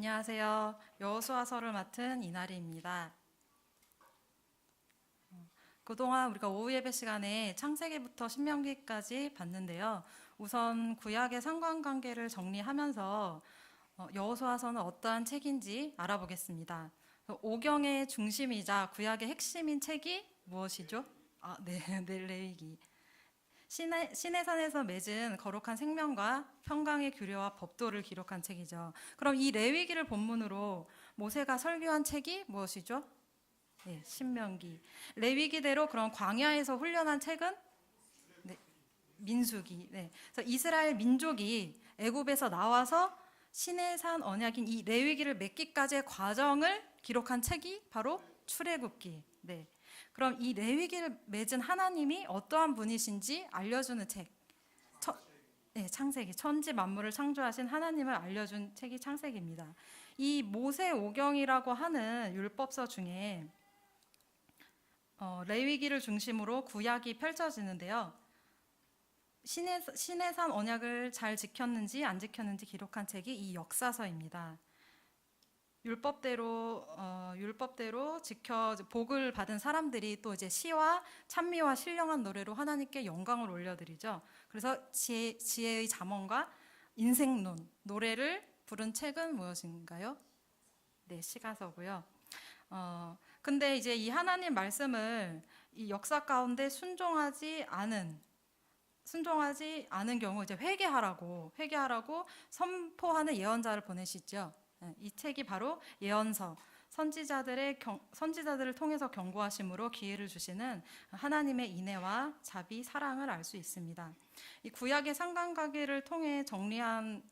안녕하세요. 여호수아서를 맡은 이나리입니다. 그동안 우리가 오후 예배 시간에 창세기부터 신명기까지 봤는데요. 우선 구약의 상관관계를 정리하면서 여호수아서는 어떠한 책인지 알아보겠습니다. 오경의 중심이자 구약의 핵심인 책이 무엇이죠? 네, 네, 레위기. 시내산에서 맺은 거룩한 생명과 평강의 규례와 법도를 기록한 책이죠. 그럼 이 레위기를 본문으로 모세가 설교한 책이 무엇이죠? 네, 신명기. 레위기대로 그런 광야에서 훈련한 책은 네, 민수기. 네. 그래서 이스라엘 민족이 애굽에서 나와서 시내산 언약인 이 레위기를 맺기까지의 과정을 기록한 책이 바로 출애굽기. 네. 그럼 이 레위기를 맺은 하나님이 어떠한 분이신지 알려주는 책. 네, 창세기. 천지 만물을 창조하신 하나님을 알려준 책이 창세기입니다. 이 모세오경이라고 하는 율법서 중에 레위기를 중심으로 구약이 펼쳐지는데요. 시내산 언약을 잘 지켰는지 안 지켰는지 기록한 책이 이 역사서입니다. 율법대로 지켜 복을 받은 사람들이 또 이제 시와 찬미와 신령한 노래로 하나님께 영광을 올려드리죠. 그래서 지혜의 잠언과 인생론, 노래를 부른 책은 무엇인가요? 네, 시가서고요. 근데 이제 이 하나님 말씀을 이 역사 가운데 순종하지 않은 경우 이제 회개하라고 선포하는 예언자를 보내시죠. 이 책이 바로 예언서, 선지자들을 통해서 경고하심으로 기회를 주시는 하나님의 인애와 자비, 사랑을 알 수 있습니다. 이 구약의 상관관계를 통해 정리한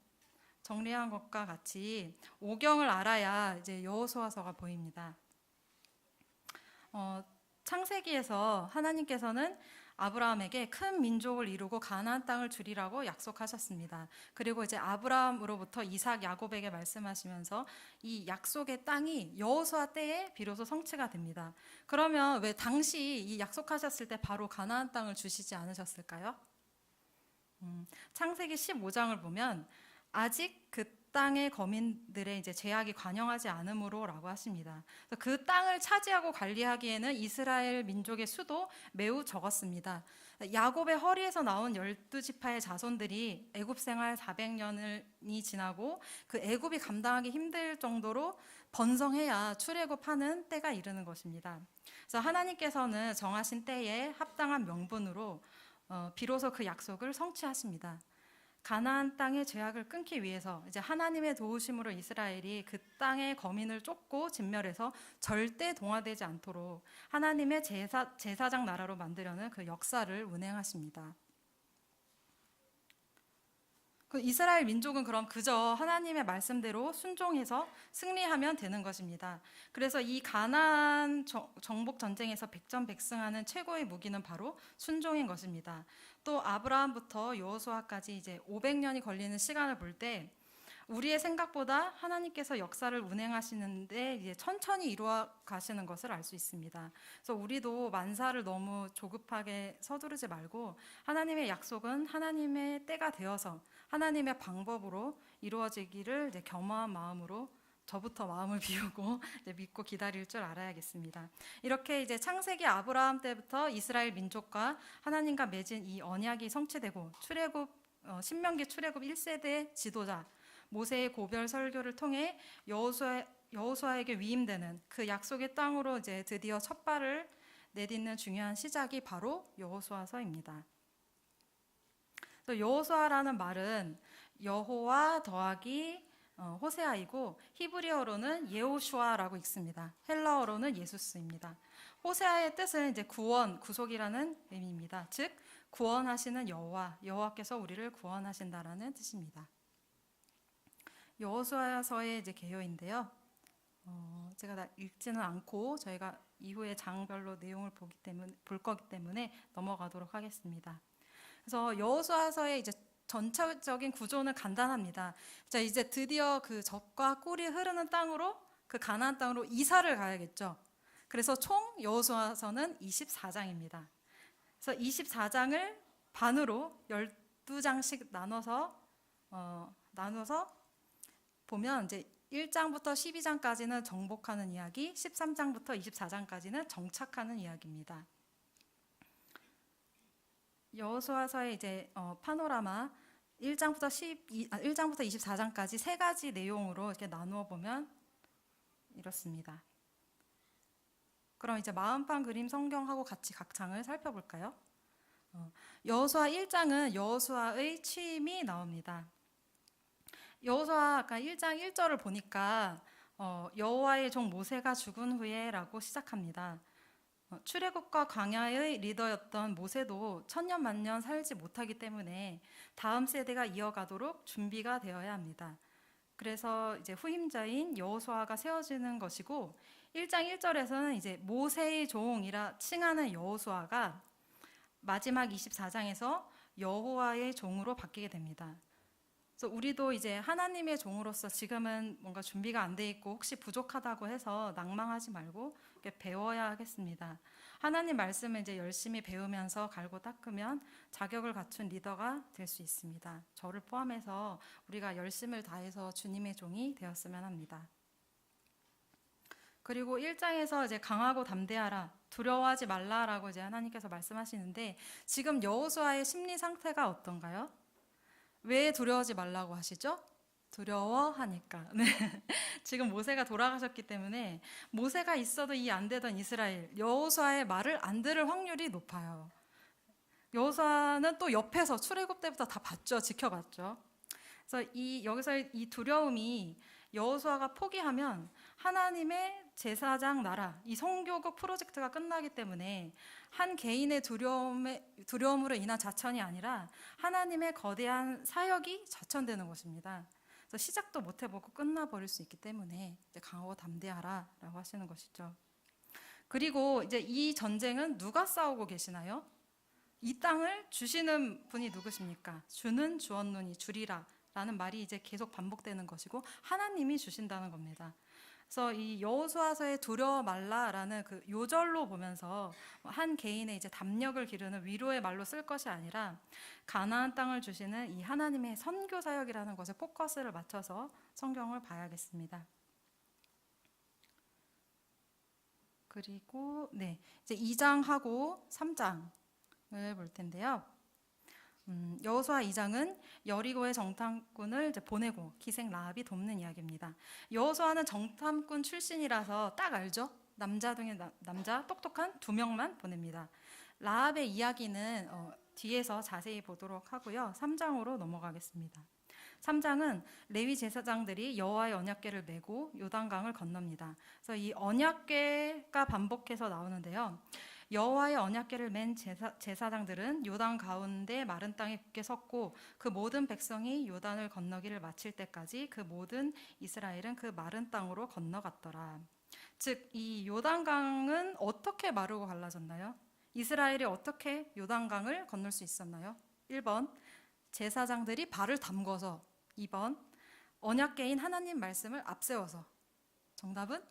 것과 같이 오경을 알아야 이제 여호수아서가 보입니다. 창세기에서 하나님께서는 아브라함에게 큰 민족을 이루고 가나안 땅을 주리라고 약속하셨습니다. 그리고 이제 아브라함으로부터 이삭, 야곱에게 말씀하시면서 이 약속의 땅이 여호수아 때에 비로소 성취가 됩니다. 그러면 왜 당시 이 약속하셨을 때 바로 가나안 땅을 주시지 않으셨을까요? 창세기 15장을 보면 아직 그 땅의 거민들의 이제 제약이 관영하지 않으므로라고 하십니다. 그 땅을 차지하고 관리하기에는 이스라엘 민족의 수도 매우 적었습니다. 야곱의 허리에서 나온 12지파의 자손들이 애굽 생활 400년이 지나고 그 애굽이 감당하기 힘들 정도로 번성해야 출애굽하는 때가 이르는 것입니다. 그래서 하나님께서는 정하신 때에 합당한 명분으로 비로소 그 약속을 성취하십니다. 가나안 땅의 제약을 끊기 위해서 이제 하나님의 도우심으로 이스라엘이 그 땅의 거민을 쫓고 진멸해서 절대 동화되지 않도록 하나님의 제사장 나라로 만들려는 그 역사를 운행하십니다. 그 이스라엘 민족은 그럼 그저 하나님의 말씀대로 순종해서 승리하면 되는 것입니다. 그래서 이 가나안 정복 전쟁에서 백전백승하는 최고의 무기는 바로 순종인 것입니다. 또 아브라함부터 여호수아까지 이제 500년이 걸리는 시간을 볼 때 우리의 생각보다 하나님께서 역사를 운행하시는데 이제 천천히 이루어 가시는 것을 알 수 있습니다. 그래서 우리도 만사를 너무 조급하게 서두르지 말고 하나님의 약속은 하나님의 때가 되어서 하나님의 방법으로 이루어지기를 이제 겸허한 마음으로 저부터 마음을 비우고 이제 믿고 기다릴 줄 알아야겠습니다. 이렇게 이제 창세기 아브라함 때부터 이스라엘 민족과 하나님과 맺은 이 언약이 성취되고 신명기 출애굽 1세대 지도자 모세의 고별 설교를 통해 여호수아에게 위임되는 그 약속의 땅으로 이제 드디어 첫 발을 내딛는 중요한 시작이 바로 여호수아서입니다. 또 여호수아라는 말은 여호와 더하기 호세아이고 히브리어로는 예호슈아라고 읽습니다. 헬라어로는 예수스입니다. 호세아의 뜻은 이제 구원, 구속이라는 의미입니다. 즉 구원하시는 여호와께서 우리를 구원하신다라는 뜻입니다. 여호수아서의 이제 개요인데요. 제가 다 읽지는 않고 저희가 이후에 장별로 내용을 볼 거기 때문에 넘어가도록 하겠습니다. 그래서 여호수아서의 이제 전체적인 구조는 간단합니다. 자, 이제 드디어 그 젖과 꿀이 흐르는 땅으로 그 가나안 땅으로 이사를 가야겠죠. 그래서 총 여호수아서는 24장입니다. 그래서 24장을 반으로 12장씩 나눠서 보면 이제 1장부터 12장까지는 정복하는 이야기, 13장부터 24장까지는 정착하는 이야기입니다. 여호수아서의 이제 파노라마 1장부터 24장까지 세 가지 내용으로 이렇게 나누어 보면 이렇습니다. 그럼 이제 마음판 그림 성경하고 같이 각 장을 살펴볼까요? 여호수아 1장은 여호수아의 취임이 나옵니다. 여호수아 아까 1장 1절을 보니까 여호와의 종 모세가 죽은 후에라고 시작합니다. 출애굽과 광야의 리더였던 모세도 천년 만년 살지 못하기 때문에 다음 세대가 이어가도록 준비가 되어야 합니다. 그래서 이제 후임자인 여호수아가 세워지는 것이고 1장 1절에서는 이제 모세의 종이라 칭하는 여호수아가 마지막 24장에서 여호와의 종으로 바뀌게 됩니다. 그래서 우리도 이제 하나님의 종으로서 지금은 뭔가 준비가 안 돼 있고 혹시 부족하다고 해서 낭망하지 말고 이렇게 배워야 하겠습니다. 하나님 말씀을 이제 열심히 배우면서 갈고 닦으면 자격을 갖춘 리더가 될 수 있습니다. 저를 포함해서 우리가 열심을 다해서 주님의 종이 되었으면 합니다. 그리고 1장에서 이제 강하고 담대하라, 두려워하지 말라라고 이제 하나님께서 말씀하시는데 지금 여호수아의 심리 상태가 어떤가요? 왜 두려워하지 말라고 하시죠? 두려워하니까. 네. 지금 모세가 돌아가셨기 때문에 모세가 있어도 이 안 되던 이스라엘, 여호수아의 말을 안 들을 확률이 높아요. 여호수아는 또 옆에서 출애굽 때부터 다 봤죠, 지켜봤죠. 그래서 여기서 이 두려움이 여호수아가 포기하면 하나님의 제사장 나라, 이 성교국 프로젝트가 끝나기 때문에 한 개인의 두려움으로 인한 자천이 아니라 하나님의 거대한 사역이 자천되는 것입니다. 그래서 시작도 못 해보고 끝나버릴 수 있기 때문에 이제 강하고 담대하라라고 하시는 것이죠. 그리고 이제 이 전쟁은 누가 싸우고 계시나요? 이 땅을 주시는 분이 누구십니까? 주는 주었노니 주리라 라는 말이 이제 계속 반복되는 것이고 하나님이 주신다는 겁니다. 그래서 이 여호수아서의 두려워 말라라는 그 요절로 보면서 한 개인의 이제 담력을 기르는 위로의 말로 쓸 것이 아니라 가나안 땅을 주시는 이 하나님의 선교 사역이라는 것에 포커스를 맞춰서 성경을 봐야겠습니다. 그리고 이제 2장하고 3장을 볼 텐데요. 여호수아 2장은 여리고의 정탐꾼을 이제 보내고 기생 라합이 돕는 이야기입니다. 여호수아는 정탐꾼 출신이라서 딱 알죠? 남자 중에 남자 똑똑한 2명만 보냅니다. 라합의 이야기는 뒤에서 자세히 보도록 하고요. 3장으로 넘어가겠습니다. 3장은 레위 제사장들이 여호와의 언약궤를 메고 요단강을 건넙니다. 그래서 이 언약궤가 반복해서 나오는데요. 여호와의 언약궤를 맨 제사장들은 요단 가운데 마른 땅에 굳게 섰고 그 모든 백성이 요단을 건너기를 마칠 때까지 그 모든 이스라엘은 그 마른 땅으로 건너갔더라. 즉 이 요단강은 어떻게 마르고 갈라졌나요? 이스라엘이 어떻게 요단강을 건널 수 있었나요? 1번 제사장들이 발을 담궈서, 2번 언약궤인 하나님 말씀을 앞세워서. 정답은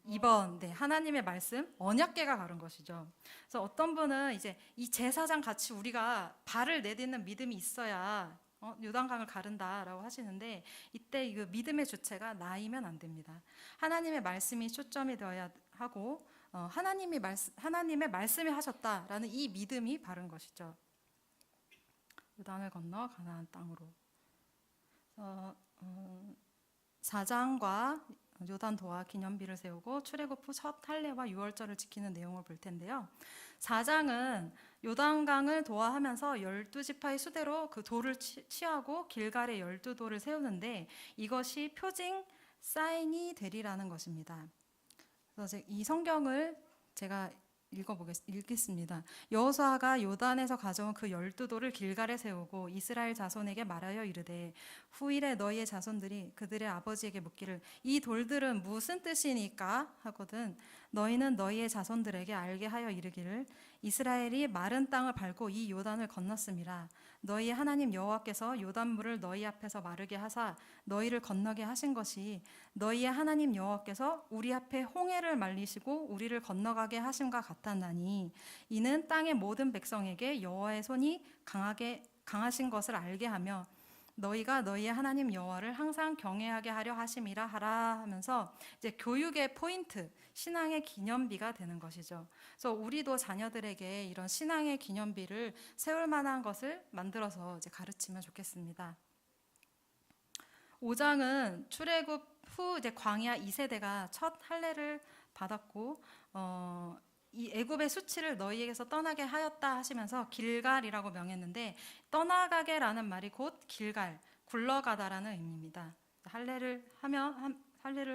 2번, 하나님의 말씀, 언약궤가 가른 것이죠. 그래서 어떤 분은 이제 이 제사장 같이 우리가 발을 내딛는 믿음이 있어야 요단강을 가른다라고 하시는데 이때 그 믿음의 주체가 나이면 안 됩니다. 하나님의 말씀이 초점이 되어야 하고 하나님의 말씀이 하셨다라는 이 믿음이 바른 것이죠. 요단을 건너 가나안 땅으로. 4장과 요단 도와 기념비를 세우고 출애굽 후 첫 할례와 유월절을 지키는 내용을 볼 텐데요. 4장은 요단강을 도하하면서 12지파의 수대로 그 돌을 취하고 길갈에 12돌을 세우는데 이것이 표징 사인이 되리라는 것입니다. 그래서 이 성경을 제가 읽겠습니다. 여호수아가 요단에서 가져온 그 12돌을 길갈에 세우고 이스라엘 자손에게 말하여 이르되 후일에 너희의 자손들이 그들의 아버지에게 묻기를 이 돌들은 무슨 뜻이니까 하거든 너희는 너희의 자손들에게 알게 하여 이르기를 이스라엘이 마른 땅을 밟고 이 요단을 건넜음이라. 너희의 하나님 여호와께서 요단물을 너희 앞에서 마르게 하사 너희를 건너게 하신 것이 너희의 하나님 여호와께서 우리 앞에 홍해를 말리시고 우리를 건너가게 하심과 같았나니 이는 땅의 모든 백성에게 여호와의 손이 강하신 것을 알게 하며 너희가 너희의 하나님 여호와를 항상 경외하게 하려 하심이라 하라 하면서 이제 교육의 포인트, 신앙의 기념비가 되는 것이죠. 그래서 우리도 자녀들에게 이런 신앙의 기념비를 세울 만한 것을 만들어서 이제 가르치면 좋겠습니다. 5장은 출애굽 후 이제 광야 2세대가 첫 할례를 받았고 이 애굽의 수치를 너희에게서 떠나게 하였다 하시면서 길갈이라고 명했는데 떠나가게라는 말이 곧 길갈, 굴러가다라는 의미입니다. 할례를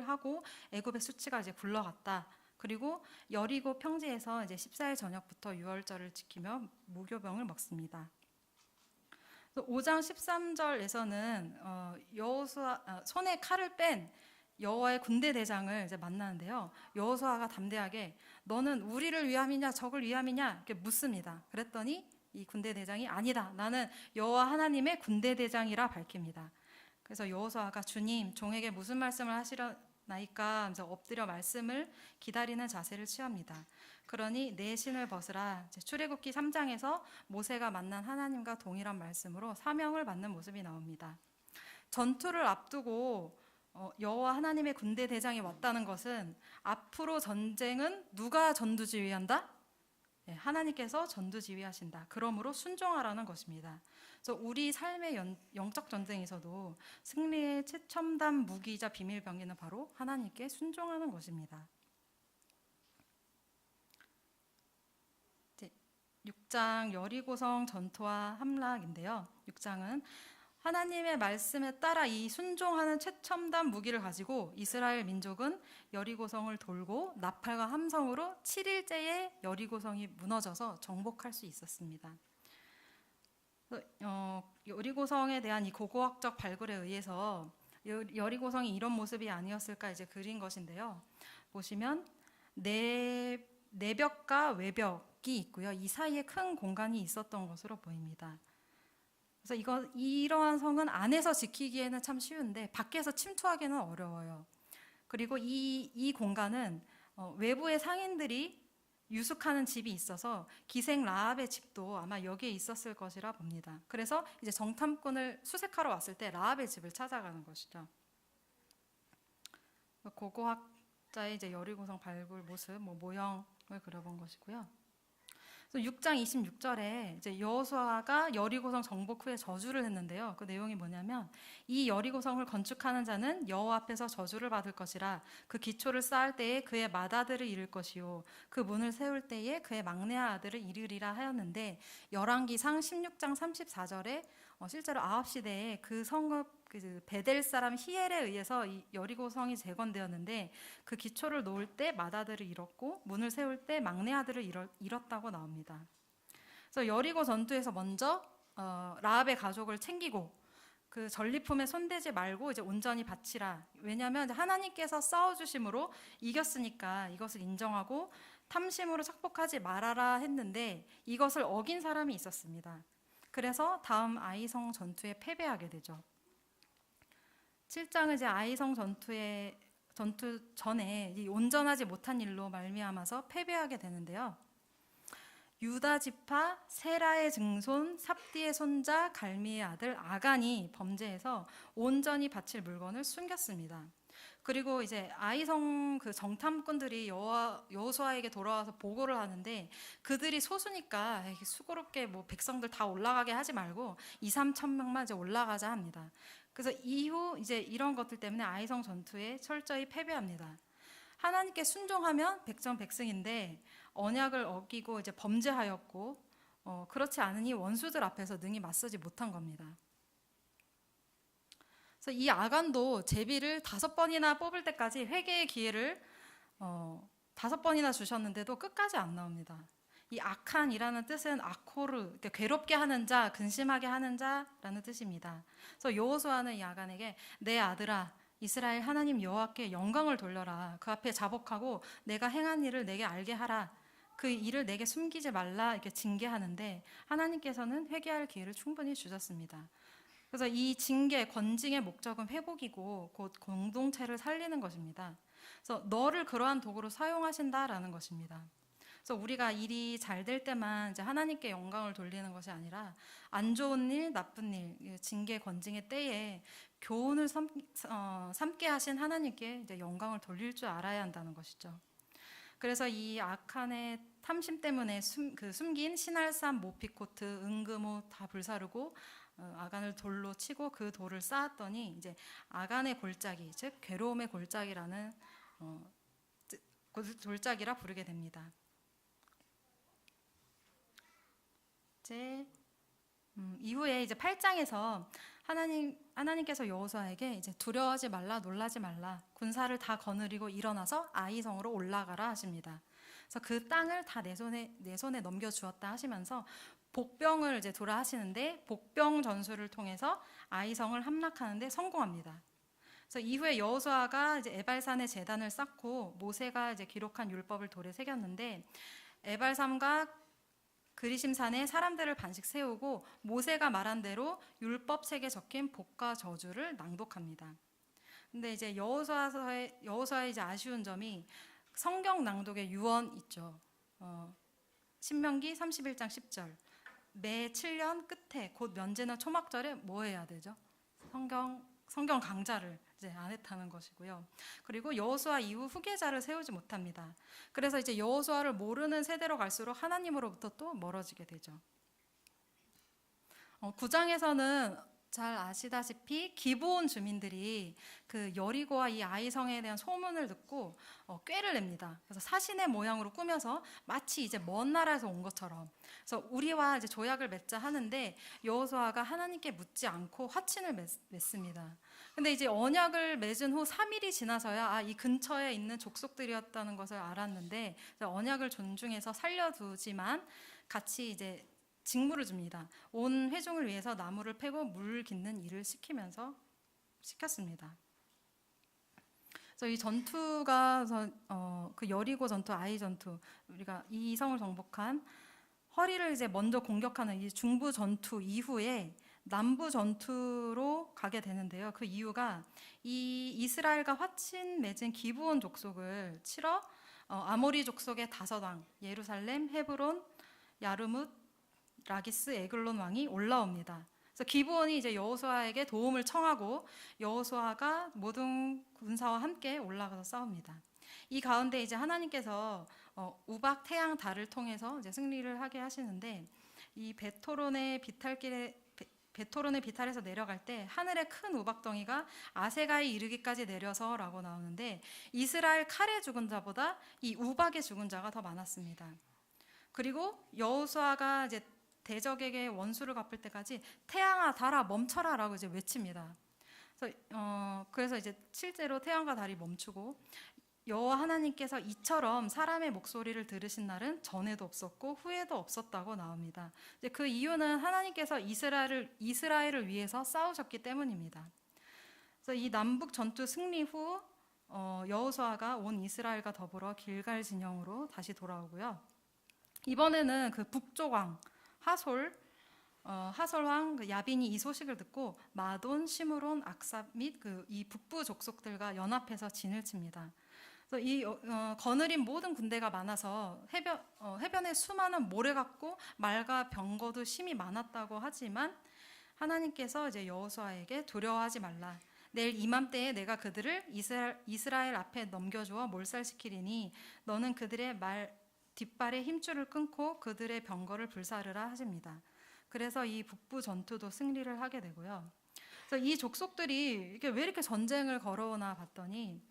하고 애굽의 수치가 이제 굴러갔다. 그리고 여리고 평지에서 이제 14일 저녁부터 유월절을 지키며 무교병을 먹습니다. 5장 13절에서는 여호수아 손에 칼을 뺀 여호와의 군대 대장을 이제 만나는데요. 여호수아가 담대하게 너는 우리를 위함이냐 적을 위함이냐 이렇게 묻습니다. 그랬더니 이 군대 대장이 아니다. 나는 여호와 하나님의 군대 대장이라 밝힙니다. 그래서 여호수아가 주님 종에게 무슨 말씀을 하시려나이까 하면서 엎드려 말씀을 기다리는 자세를 취합니다. 그러니 내 신을 벗으라. 출애굽기 3장에서 모세가 만난 하나님과 동일한 말씀으로 사명을 받는 모습이 나옵니다. 전투를 앞두고 여호와 하나님의 군대 대장이 왔다는 것은 앞으로 전쟁은 누가 전두지휘한다? 네, 하나님께서 전두지휘하신다. 그러므로 순종하라는 것입니다. 그래서 우리 삶의 영적 전쟁에서도 승리의 최첨단 무기이자 비밀병기는 바로 하나님께 순종하는 것입니다. 6장 여리고성 전투와 함락인데요. 6장은 하나님의 말씀에 따라 이 순종하는 최첨단 무기를 가지고 이스라엘 민족은 여리고성을 돌고 나팔과 함성으로 7일째에 여리고성이 무너져서 정복할 수 있었습니다. 여리고성에 대한 이 고고학적 발굴에 의해서 여리고성이 이런 모습이 아니었을까 이제 그린 것인데요. 보시면 내벽과 외벽이 있고요. 이 사이에 큰 공간이 있었던 것으로 보입니다. 그래서 이러한 성은 안에서 지키기에는 참 쉬운데 밖에서 침투하기는 어려워요. 그리고 이 공간은 외부의 상인들이 유숙하는 집이 있어서 기생 라합의 집도 아마 여기에 있었을 것이라 봅니다. 그래서 이제 정탐꾼을 수색하러 왔을 때 라합의 집을 찾아가는 것이죠. 고고학자의 이제 여리고성 발굴 모습, 모형을 그려본 것이고요. 6장 26절에 이제 여호수아가 여리고성 정복 후에 저주를 했는데요. 그 내용이 뭐냐면 이 여리고성을 건축하는 자는 여호와 앞에서 저주를 받을 것이라 그 기초를 쌓을 때에 그의 맏아들을 이룰 것이요 그 문을 세울 때에 그의 막내 아들을 이르리라 하였는데 열왕기상 16장 34절에 실제로 아합 시대에 그 성읍 베델 사람 히엘에 의해서 이 여리고성이 재건되었는데 그 기초를 놓을 때 맏아들을 잃었고 문을 세울 때 막내 아들을 잃었다고 나옵니다. 그래서 여리고 전투에서 먼저 라합의 가족을 챙기고 그 전리품에 손대지 말고 이제 온전히 바치라. 왜냐하면 하나님께서 싸워주심으로 이겼으니까 이것을 인정하고 탐심으로 착복하지 말아라 했는데 이것을 어긴 사람이 있었습니다. 그래서 다음 아이성 전투에 패배하게 되죠. 7장은 이제 아이성 전투 전에 이 온전하지 못한 일로 말미암아서 패배하게 되는데요. 유다 지파 세라의 증손 삽디의 손자 갈미의 아들 아간이 범죄해서 온전히 바칠 물건을 숨겼습니다. 그리고 이제 아이성 그 정탐꾼들이 여호수아에게 돌아와서 보고를 하는데 그들이 소수니까 수고롭게 뭐 백성들 다 올라가게 하지 말고 2-3천 명만 이제 올라가자 합니다. 그래서 이후 이제 이런 것들 때문에 아이성 전투에 철저히 패배합니다. 하나님께 순종하면 백전백승인데 언약을 어기고 이제 범죄하였고 그렇지 않으니 원수들 앞에서 능히 맞서지 못한 겁니다. 그래서 이 아간도 제비를 5번이나 뽑을 때까지 회개의 기회를 5번이나 주셨는데도 끝까지 안 나옵니다. 이 악한이라는 뜻은 아코르, 괴롭게 하는 자, 근심하게 하는 자라는 뜻입니다. 그래서 여호수아는 이 아간에게 내 아들아 이스라엘 하나님 여호와께 영광을 돌려라. 그 앞에 자복하고 내가 행한 일을 내게 알게 하라. 그 일을 내게 숨기지 말라 이렇게 징계하는데 하나님께서는 회개할 기회를 충분히 주셨습니다. 그래서 이 징계, 건징의 목적은 회복이고 곧 공동체를 살리는 것입니다. 그래서 너를 그러한 도구로 사용하신다라는 것입니다. 그래서 우리가 일이 잘 될 때만 이제 하나님께 영광을 돌리는 것이 아니라 안 좋은 일, 나쁜 일, 징계, 권징의 때에 교훈을 삼게 하신 하나님께 이제 영광을 돌릴 줄 알아야 한다는 것이죠. 그래서 이 아칸의 탐심 때문에 숨긴 시날산, 모피코트, 은금호 다 불사르고 아간을 돌로 치고 그 돌을 쌓았더니 이제 아간의 골짜기, 즉 괴로움의 골짜기라는 골짜기라 부르게 됩니다. 이제 이후에 이제 8장에서 하나님께서 여호수아에게 이제 두려워하지 말라, 놀라지 말라, 군사를 다 거느리고 일어나서 아이성으로 올라가라 하십니다. 그래서 그 땅을 다 내 손에 넘겨 주었다 하시면서 복병을 이제 도라 하시는데 복병 전술을 통해서 아이성을 함락하는데 성공합니다. 그래서 이후에 여호수아가 이제 에발산에 제단을 쌓고 모세가 이제 기록한 율법을 돌에 새겼는데 에발산과 그리심산에 사람들을 반씩 세우고 모세가 말한 대로 율법책에 적힌 복과 저주를 낭독합니다. 근데 이제 여호수아의 이제 아쉬운 점이 성경 낭독의 유언 있죠. 신명기 31장 10절. 매 7년 끝에 곧 면제나 초막절에 뭐 해야 되죠? 성경 강좌를 이제 안 했다는 것이고요. 그리고 여호수아 이후 후계자를 세우지 못합니다. 그래서 이제 여호수아를 모르는 세대로 갈수록 하나님으로부터 또 멀어지게 되죠. 9장에서는 잘 아시다시피 기브온 주민들이 그 여리고와 이 아이성에 대한 소문을 듣고 꾀를 냅니다. 그래서 사신의 모양으로 꾸며서 마치 이제 먼 나라에서 온 것처럼, 그래서 우리와 이제 조약을 맺자 하는데 여호수아가 하나님께 묻지 않고 화친을 맺습니다. 근데 이제 언약을 맺은 후 3일이 지나서야 이 근처에 있는 족속들이었다는 것을 알았는데 언약을 존중해서 살려두지만 같이 이제 직무를 줍니다. 온 회중을 위해서 나무를 패고 물 깃는 일을 시켰습니다. 그래서 이 전투가 그 여리고 전투, 아이 전투, 우리가 이 성을 정복한 허리를 이제 먼저 공격하는 이 중부 전투 이후에 남부 전투로 가게 되는데요. 그 이유가 이 이스라엘과 화친 맺은 기브온 족속을 치러 아모리 족속의 5왕 예루살렘, 헤브론, 야르뭇, 라기스, 에글론 왕이 올라옵니다. 그래서 기브온이 이제 여호수아에게 도움을 청하고 여호수아가 모든 군사와 함께 올라가서 싸웁니다. 이 가운데 이제 하나님께서 우박, 태양, 달을 통해서 이제 승리를 하게 하시는데 이 베토론의 비탈에서 내려갈 때 하늘에 큰 우박덩이가 아세가에 이르기까지 내려서라고 나오는데 이스라엘 칼에 죽은 자보다 이 우박에 죽은 자가 더 많았습니다. 그리고 여호수아가 이제 대적에게 원수를 갚을 때까지 태양아 달아 멈춰라라고 이제 외칩니다. 그래서 이제 실제로 태양과 달이 멈추고 여호와 하나님께서 이처럼 사람의 목소리를 들으신 날은 전에도 없었고 후에도 없었다고 나옵니다. 이제 그 이유는 하나님께서 이스라엘을 위해서 싸우셨기 때문입니다. 그래서 이 남북 전투 승리 후 여호수아가 온 이스라엘과 더불어 길갈 진영으로 다시 돌아오고요. 이번에는 그 북쪽 왕 하솔왕 야빈이 이 소식을 듣고 마돈, 시므론, 악삽 및 이 북부 족속들과 연합해서 진을 칩니다. 그래서 이 거느린 모든 군대가 많아서 해변에 수많은 모래 같고 말과 병거도 심이 많았다고 하지만 하나님께서 이제 여호수아에게 두려워하지 말라. 내일 이맘때에 내가 그들을 이스라엘 앞에 넘겨주어 몰살시키리니 너는 그들의 뒷발의 힘줄을 끊고 그들의 병거를 불사르라 하십니다. 그래서 이 북부 전투도 승리를 하게 되고요. 그래서 이 족속들이 왜 이렇게 전쟁을 걸어오나 봤더니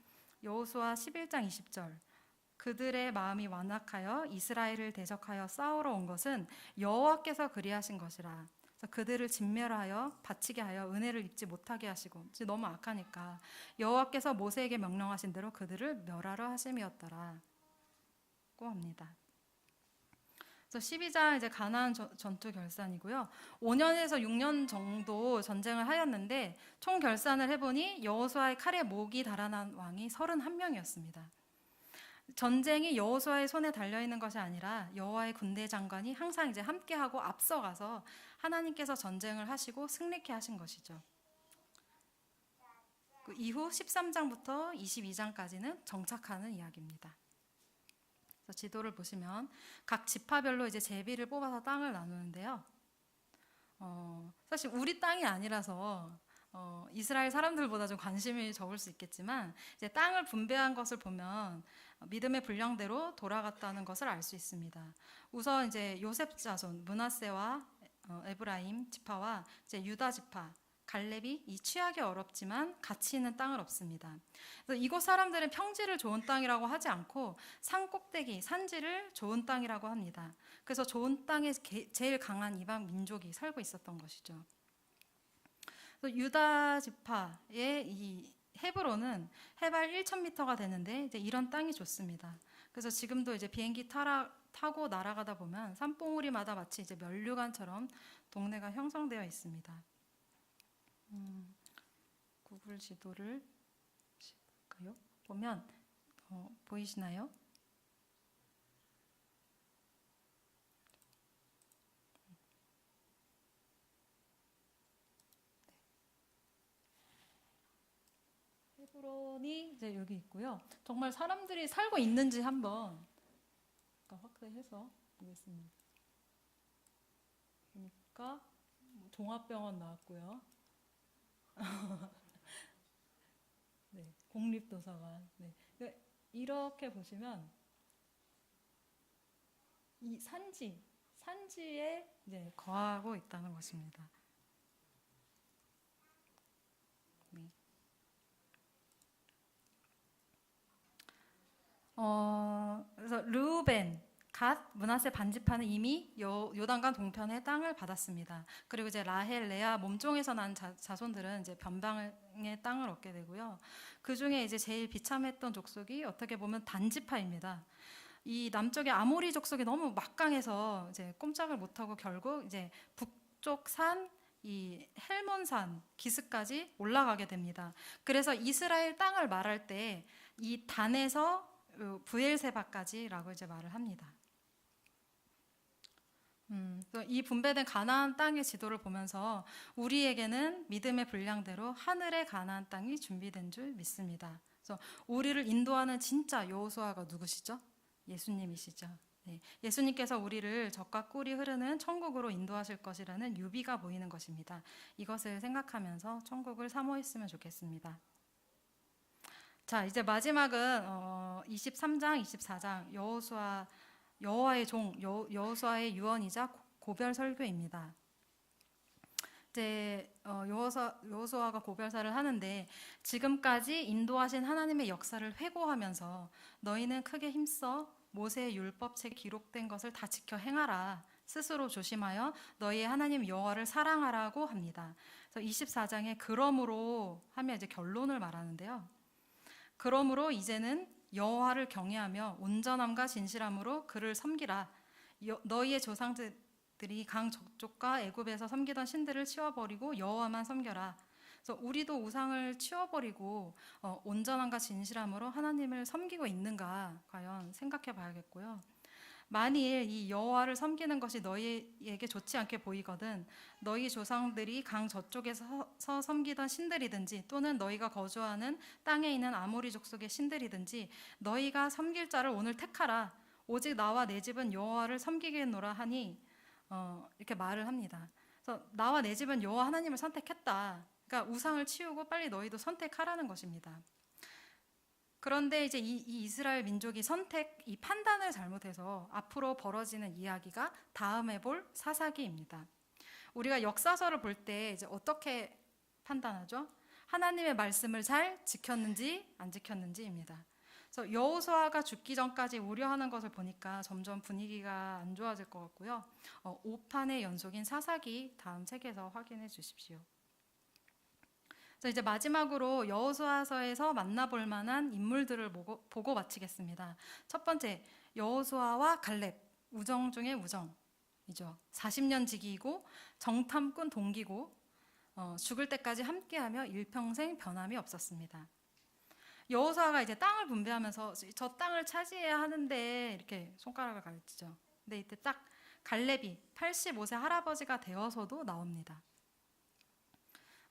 여호수아 11장 20절 그들의 마음이 완악하여 이스라엘을 대적하여 싸우러 온 것은 여호와께서 그리하신 것이라. 그래서 그들을 진멸하여 바치게 하여 은혜를 입지 못하게 하시고 너무 악하니까 여호와께서 모세에게 명령하신 대로 그들을 멸하려 하심이었더라. 합니다. 그래서 12장 이제 가나안 전투 결산이고요. 5년에서 6년 정도 전쟁을 하였는데 총 결산을 해보니 여호수아의 칼에 목이 달아난 왕이 31명이었습니다. 전쟁이 여호수아의 손에 달려 있는 것이 아니라 여호와의 군대 장관이 항상 이제 함께하고 앞서가서 하나님께서 전쟁을 하시고 승리케 하신 것이죠. 그 이후 13장부터 22장까지는 정착하는 이야기입니다. 그래서 지도를 보시면 각 지파별로 이제 제비를 뽑아서 땅을 나누는데요. 사실 우리 땅이 아니라서 이스라엘 사람들보다 좀 관심이 적을 수 있겠지만 이제 땅을 분배한 것을 보면 믿음의 분량대로 돌아갔다는 것을 알 수 있습니다. 우선 이제 요셉 자손 므낫세와 에브라임 지파와 이제 유다 지파 갈렙이 이 취하기 어렵지만 가치 있는 땅을 얻습니다. 그래서 이곳 사람들은 평지를 좋은 땅이라고 하지 않고 산 꼭대기 산지를 좋은 땅이라고 합니다. 그래서 좋은 땅에 제일 강한 이방 민족이 살고 있었던 것이죠. 유다 지파의 이 헤브론은 해발 1,000m가 되는데 이제 이런 땅이 좋습니다. 그래서 지금도 이제 비행기 타고 날아가다 보면 산봉우리마다 마치 이제 면류관처럼 동네가 형성되어 있습니다. 구글 지도를 볼까요? 보면 보이시나요? 헤브론이 이제 여기 있고요. 정말 사람들이 살고 있는지 한번 확대해서 보겠습니다. 보니까 종합병원 나왔고요. 네, 공립도서관. 네. 이렇게 보시면 이 산지에 이제 거하고 있다는 것입니다. 네. 그래서 르우벤, 갓, 므낫세 반지파는 이미 요단강 동편의 땅을 받았습니다. 그리고 이제 라헬, 레아 몸종에서 난 자손들은 이제 변방의 땅을 얻게 되고요. 그 중에 이제 제일 비참했던 족속이 어떻게 보면 단지파입니다. 이 남쪽의 아모리 족속이 너무 막강해서 이제 꼼짝을 못하고 결국 이제 북쪽 산 이 헬몬산 기슭까지 올라가게 됩니다. 그래서 이스라엘 땅을 말할 때 이 단에서 브엘세바까지라고 이제 말을 합니다. 이 분배된 가나안 땅의 지도를 보면서 우리에게는 믿음의 분량대로 하늘의 가나안 땅이 준비된 줄 믿습니다. 그래서 우리를 인도하는 진짜 여호수아가 누구시죠? 예수님이시죠. 네, 예수님께서 우리를 젖과 꿀이 흐르는 천국으로 인도하실 것이라는 유비가 보이는 것입니다. 이것을 생각하면서 천국을 사모했으면 좋겠습니다. 자, 이제 마지막은 23장, 24장 여호와의 종 여호수아의 유언이자 고별 설교입니다. 이제 여호수아가 고별사를 하는데 지금까지 인도하신 하나님의 역사를 회고하면서 너희는 크게 힘써 모세의 율법책에 기록된 것을 다 지켜 행하라. 스스로 조심하여 너희의 하나님 여호와를 사랑하라고 합니다. 그래서 24장에 그러므로 하면 이제 결론을 말하는데요. 그러므로 이제는 여호와를 경외하며 온전함과 진실함으로 그를 섬기라. 너희의 조상들이 강 저쪽과 애굽에서 섬기던 신들을 치워버리고 여호와만 섬겨라. 그래서 우리도 우상을 치워버리고 온전함과 진실함으로 하나님을 섬기고 있는가 과연 생각해 봐야겠고요. 만일 이 여호와를 섬기는 것이 너희에게 좋지 않게 보이거든 너희 조상들이 강 저쪽에서 섬기던 신들이든지 또는 너희가 거주하는 땅에 있는 아모리 족속의 신들이든지 너희가 섬길 자를 오늘 택하라. 오직 나와 내 집은 여호와를 섬기겠노라 하니 이렇게 말을 합니다. 그래서 나와 내 집은 여호와 하나님을 선택했다. 그러니까 우상을 치우고 빨리 너희도 선택하라는 것입니다. 그런데 이제 이 이스라엘 민족이 이 판단을 잘못해서 앞으로 벌어지는 이야기가 다음에 볼 사사기입니다. 우리가 역사서를 볼 때 이제 어떻게 판단하죠? 하나님의 말씀을 잘 지켰는지 안 지켰는지입니다. 그래서 여호수아가 죽기 전까지 우려하는 것을 보니까 점점 분위기가 안 좋아질 것 같고요. 5판의 연속인 사사기 다음 책에서 확인해 주십시오. 이제 마지막으로 여호수아서에서 만나볼 만한 인물들을 보고 마치겠습니다. 첫 번째, 여호수아와 갈렙, 우정 중의 우정이죠. 40년 지기이고 정탐꾼 동기고 죽을 때까지 함께하며 일평생 변함이 없었습니다. 여호수아가 이제 땅을 분배하면서 저 땅을 차지해야 하는데 이렇게 손가락을 가르치죠. 근데 이때 딱 갈렙이 85세 할아버지가 되어서도 나옵니다.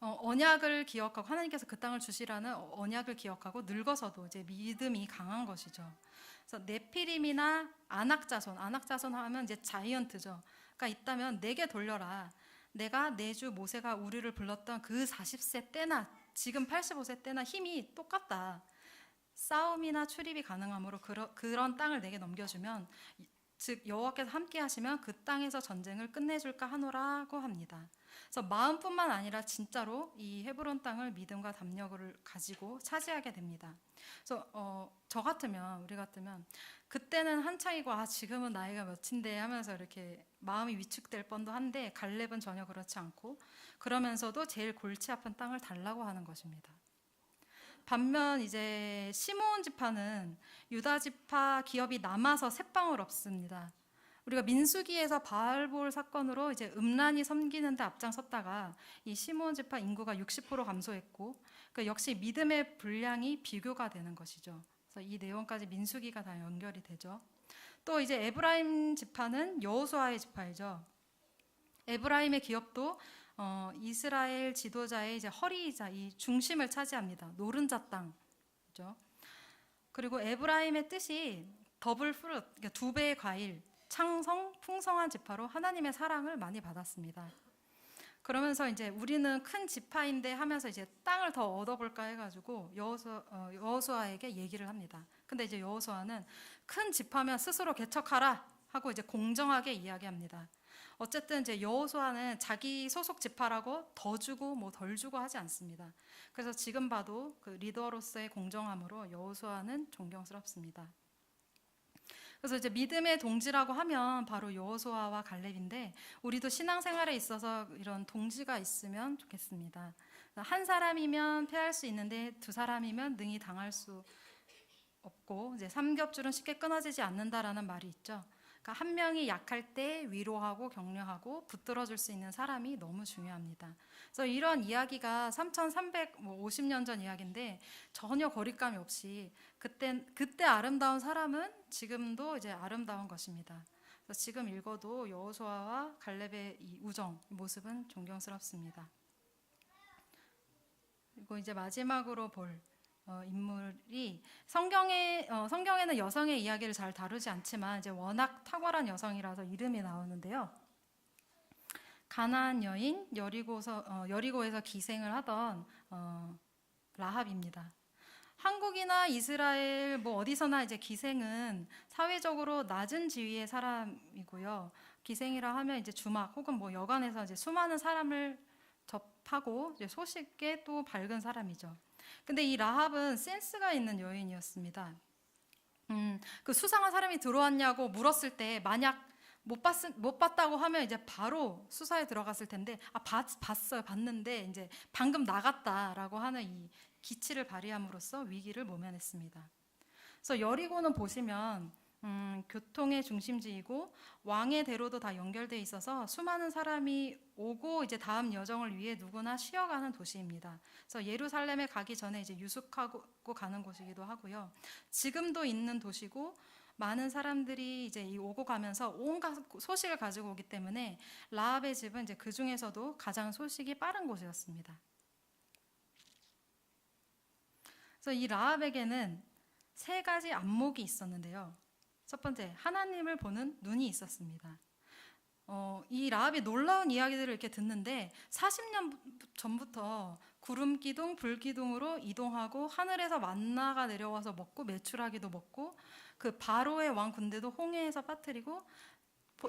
언약을 기억하고 하나님께서 그 땅을 주시라는 언약을 기억하고 늙어서도 이제 믿음이 강한 것이죠. 그래서 네피림이나 안악자손 하면 이제 자이언트죠. 가 있다면 내게 돌려라. 내가 내 주 모세가 우리를 불렀던 그 40세 때나 지금 85세 때나 힘이 똑같다. 싸움이나 출입이 가능하므로 그런 땅을 내게 넘겨주면 즉 여호와께서 함께 하시면 그 땅에서 전쟁을 끝내줄까 하노라고 합니다. 그래서 마음뿐만 아니라 진짜로 이 헤브론 땅을 믿음과 담력을 가지고 차지하게 됩니다. 그래서 저 같으면 우리 같으면 그때는 한창이고 지금은 나이가 몇인데 하면서 이렇게 마음이 위축될 뻔도 한데 갈렙은 전혀 그렇지 않고 그러면서도 제일 골치 아픈 땅을 달라고 하는 것입니다. 반면 이제 시므온 지파는 유다 지파 기업이 남아서 새방울 없습니다. 우리가 민수기에서 바알볼 사건으로 이제 음란히 섬기는데 앞장섰다가 이 시므온 지파 인구가 60% 감소했고 그 역시 믿음의 분량이 비교가 되는 것이죠. 그래서 이 내용까지 민수기가 다 연결이 되죠. 또 이제 에브라임 지파는 여호수아의 지파이죠. 에브라임의 기업도 이스라엘 지도자의 이제 허리이자 이 중심을 차지합니다. 노른자 땅이죠. 그리고 에브라임의 뜻이 더블 프루트, 그러니까 두 배의 과일, 창성, 풍성한 지파로 하나님의 사랑을 많이 받았습니다. 그러면서 이제 우리는 큰 지파인데 하면서 이제 땅을 더 얻어볼까 해가지고 여호수아에게 얘기를 합니다. 근데 이제 여호수아는 큰 지파면 스스로 개척하라 하고 이제 공정하게 이야기합니다. 어쨌든 이제 여호수아는 자기 소속 지파라고 더 주고 뭐 덜 주고 하지 않습니다. 그래서 지금 봐도 그 리더로서의 공정함으로 여호수아는 존경스럽습니다. 그래서 이제 믿음의 동지라고 하면 바로 여호수아와 갈렙인데 우리도 신앙생활에 있어서 이런 동지가 있으면 좋겠습니다. 한 사람이면 패할 수 있는데 두 사람이면 능히 당할 수 없고 이제 삼겹줄은 쉽게 끊어지지 않는다라는 말이 있죠. 그러니까 한 명이 약할 때 위로하고 격려하고 붙들어줄 수 있는 사람이 너무 중요합니다. 그래서 이런 이야기가 3,350년 전 이야기인데 전혀 거리감이 없이 그때 아름다운 사람은 지금도 이제 아름다운 것입니다. 그래서 지금 읽어도 여호수아와 갈렙의 이 우정 모습은 존경스럽습니다. 그리고 이제 마지막으로 볼 인물이 성경에는 여성의 이야기를 잘 다루지 않지만 이제 워낙 탁월한 여성이라서 이름이 나오는데요. 가나안 여인 여리고에서 기생을 하던 라합입니다. 한국이나 이스라엘 뭐 어디서나 이제 기생은 사회적으로 낮은 지위의 사람이고요. 기생이라 하면 이제 주막 혹은 뭐 여관에서 이제 수많은 사람을 접하고 이제 소식에 또 밝은 사람이죠. 근데 이 라합은 센스가 있는 여인이었습니다. 그 수상한 사람이 들어왔냐고 물었을 때 만약 못 봤다고 하면 이제 바로 수사에 들어갔을 텐데 봤어요. 봤는데 이제 방금 나갔다라고 하는 이 기치를 발휘함으로써 위기를 모면했습니다. 그래서 여리고는 보시면 교통의 중심지이고 왕의 대로도 다 연결돼 있어서 수많은 사람이 오고 이제 다음 여정을 위해 누구나 쉬어가는 도시입니다. 그래서 예루살렘에 가기 전에 이제 유숙하고 가는 곳이기도 하고요. 지금도 있는 도시고 많은 사람들이 이제 오고 가면서 온갖 소식을 가지고 오기 때문에 라합의 집은 이제 그 중에서도 가장 소식이 빠른 곳이었습니다. 그래서 이 라합에게는 세 가지 안목이 있었는데요. 첫 번째, 하나님을 보는 눈이 있었습니다. 이 라합이 놀라운 이야기들을 이렇게 듣는데 40년 전부터 구름 기둥, 불 기둥으로 이동하고 하늘에서 만나가 내려와서 먹고 메추라기도 먹고 그 바로의 왕 군대도 홍해에서 빠뜨리고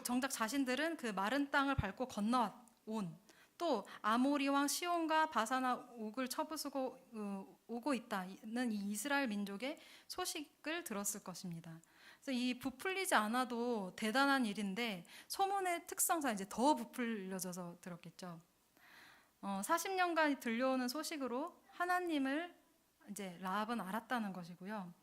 정작 자신들은 그 마른 땅을 밟고 건너온 또 아모리 왕 시온과 바사나 옥을 쳐부수고 오고 있다는 이 이스라엘 민족의 소식을 들었을 것입니다. 그래서 이 부풀리지 않아도 대단한 일인데 소문의 특성상 이제 더 부풀려져서 들었겠죠. 40년간 들려오는 소식으로 하나님을 이제 라합은 알았다는 것이고요.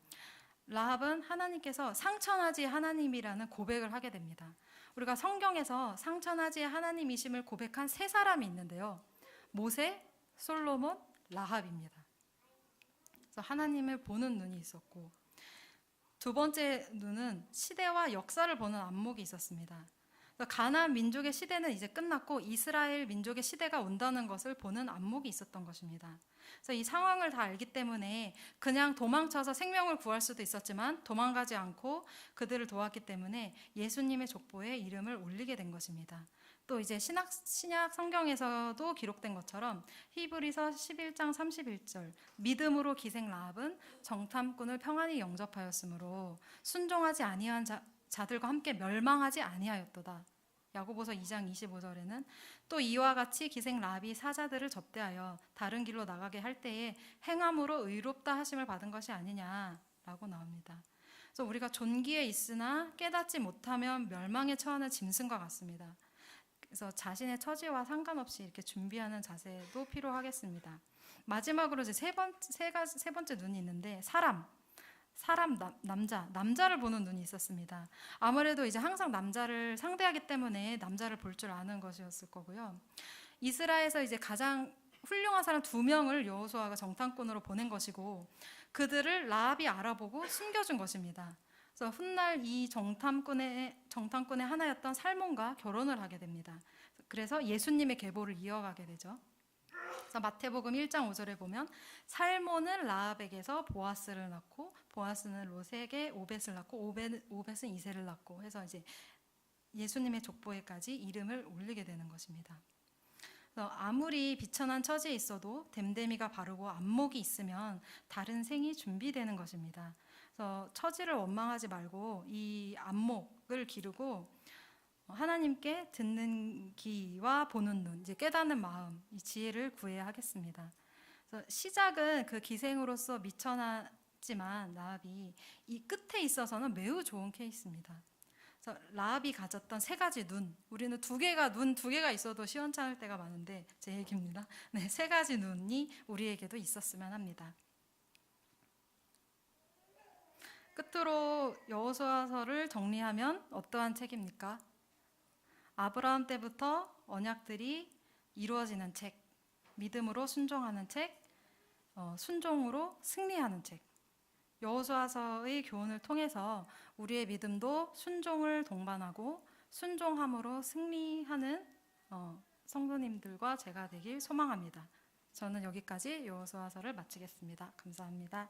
라합은 하나님께서 상천하지 하나님이라는 고백을 하게 됩니다. 우리가 성경에서 상천하지 하나님이심을 고백한 세 사람이 있는데요. 모세, 솔로몬, 라합입니다. 그래서 하나님을 보는 눈이 있었고 두 번째 눈은 시대와 역사를 보는 안목이 있었습니다. 가나안 민족의 시대는 이제 끝났고 이스라엘 민족의 시대가 온다는 것을 보는 안목이 있었던 것입니다. 그래서 이 상황을 다 알기 때문에 그냥 도망쳐서 생명을 구할 수도 있었지만 도망가지 않고 그들을 도왔기 때문에 예수님의 족보에 이름을 올리게 된 것입니다. 또 이제 신약 성경에서도 기록된 것처럼 히브리서 11장 31절 믿음으로 기생 라합은 정탐꾼을 평안히 영접하였으므로 순종하지 아니한 자들과 함께 멸망하지 아니하였도다. 야고보서 2장 25절에는 또 이와 같이 기생 라합이 사자들을 접대하여 다른 길로 나가게 할 때에 행함으로 의롭다 하심을 받은 것이 아니냐라고 나옵니다. 그래서 우리가 존귀에 있으나 깨닫지 못하면 mer망에 처하는 짐승과 같습니다. 그래서 자신의 처지와 상관없이 이렇게 준비하는 자세도 필요하겠습니다. 마지막으로 이제 세 번째 눈이 있는데 남자를 보는 눈이 있었습니다. 아무래도 이제 항상 남자를 상대하기 때문에 남자를 볼 줄 아는 것이었을 거고요. 이스라엘에서 이제 가장 훌륭한 사람 2명을 여호수아가 정탐꾼으로 보낸 것이고 그들을 라합이 알아보고 숨겨준 것입니다. 그래서 훗날 이 정탐꾼의 하나였던 살몬과 결혼을 하게 됩니다. 그래서 예수님의 계보를 이어가게 되죠. 그래서 마태복음 1장 5절에 보면 살몬은 라합에게서 보아스를 낳고 보아스는 롯에게 오벳을 낳고 오벳은 이새를 낳고 해서 이제 예수님의 족보에까지 이름을 올리게 되는 것입니다. 그래서 아무리 비천한 처지에 있어도 됨됨이가 바르고 안목이 있으면 다른 생이 준비되는 것입니다. 그래서 처지를 원망하지 말고 이 안목을 기르고 하나님께 듣는 귀와 보는 눈, 이제 깨닫는 마음, 이 지혜를 구해야 하겠습니다. 그래서 시작은 그 기생으로서 미천하지만 라합이 이 끝에 있어서는 매우 좋은 케이스입니다. 그래서 라합이 가졌던 3가지 눈, 우리는 눈 2개가 있어도 시원찮을 때가 많은데 제 얘기입니다. 네, 3가지 눈이 우리에게도 있었으면 합니다. 끝으로 여호수아서를 정리하면 어떠한 책입니까? 아브라함 때부터 언약들이 이루어지는 책, 믿음으로 순종하는 책, 순종으로 승리하는 책. 여호수아서의 교훈을 통해서 우리의 믿음도 순종을 동반하고 순종함으로 승리하는 성도님들과 제가 되길 소망합니다. 저는 여기까지 여호수아서를 마치겠습니다. 감사합니다.